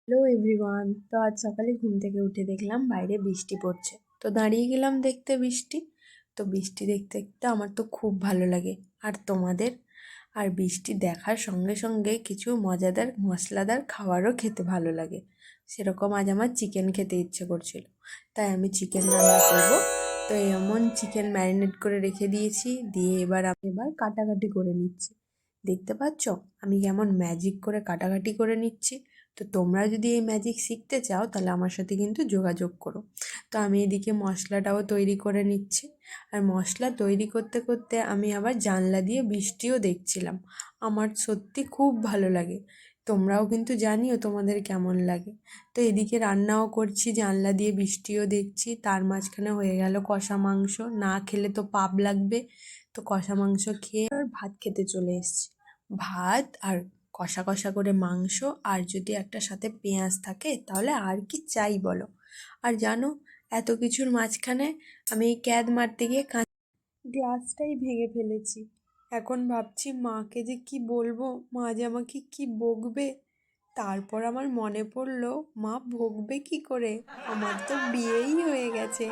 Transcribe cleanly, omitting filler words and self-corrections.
Hello everyone. তো আজ সকালে ঘুম থেকে উঠে দেখলাম বাইরে বৃষ্টি পড়ছে। তো দাঁড়িয়ে গেলাম দেখতে বৃষ্টি। তো বৃষ্টি দেখতে দেখতে আমার তো খুব ভালো লাগে। আর তোমাদের? আর বৃষ্টি দেখার সঙ্গে সঙ্গে কিছু মজাদার মশলাদার খাবারও খেতে ভালো লাগে। সেরকম আজ আমার চিকেন খেতে ইচ্ছে করছিল, তাই আমি চিকেন রান্না করব। তো এমন চিকেন ম্যারিনেট করে রেখে দিয়েছি, দিয়ে এবার কাটাকাটি করে নিচ্ছি। দেখতে পাচ্ছ আমি কেমন ম্যাজিক করে কাটাকাটি করে নিচ্ছি। তো তোমরা যদি এই ম্যাজিক শিখতে চাও তাহলে আমার সাথে কিন্তু যোগাযোগ করো। তো আমি এদিকে মশলাটাও তৈরি করে নিচ্ছি। আর মশলা তৈরি করতে করতে আমি আবার জানলা দিয়ে বৃষ্টিও দেখছিলাম। আমার সত্যি খুব ভালো লাগে। তোমরাও কিন্তু জানিও তোমাদের কেমন লাগে। তো এদিকে রান্নাও করছি, জানলা দিয়ে বৃষ্টিও দেখছি, তার মাঝখানে হয়ে গেল কষা মাংস। না খেলে তো পাপ লাগবে। তো কষা মাংস খেয়ে আর ভাত খেতে চলে এসেছি। ভাত আর কষা কষা করে মাংস, আর যদি একটা সাথে পেঁয়াজ থাকে তাহলে আর কি চাই বলো। আর জানো, এত কিছুর মাঝখানে আমি এই ক্যাদ মারতে গিয়ে গ্লাসটাই ভেঙে ফেলেছি। এখন ভাবছি মাকে যে কি বলবো, মা যে আমাকে কি বকবে। তারপর আমার মনে পড়লো, মা বকবে কি করে, আমার তো বিয়েই হয়ে গেছে।